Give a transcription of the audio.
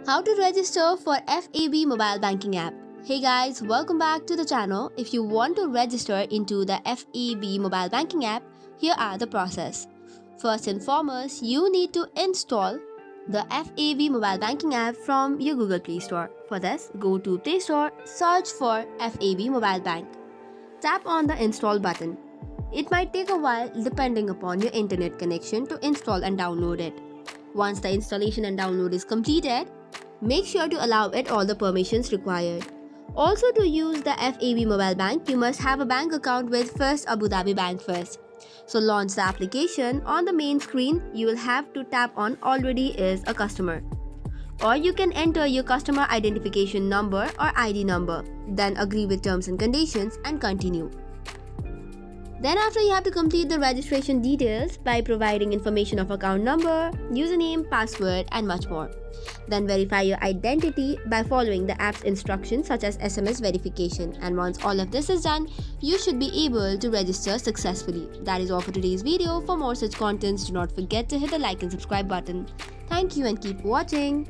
How to register for FAB Mobile Banking app. Hey guys, welcome back to the channel. If you want to register into the FAB Mobile Banking app, here are the process. First and foremost, you need to install the FAB Mobile Banking app from your Google Play Store. For this, go to Play Store, search for FAB Mobile Bank. Tap on the install button. It might take a while depending upon your internet connection to install and download it. Once the installation and download is completed, make sure to allow it all the permissions required. Also, to use the FAB Mobile Bank, you must have a bank account with First Abu Dhabi Bank first. So launch the application. On the main screen, you will have to tap on Already is a customer. Or you can enter your customer identification number or ID number, then agree with terms and conditions and continue. Then after, you have to complete the registration details by providing information of account number, username, password and much more. Then verify your identity by following the app's instructions such as SMS verification, and once all of this is done, you should be able to register successfully. That is all for today's video. For more such contents, do not forget to hit the like and subscribe button. Thank you and keep watching.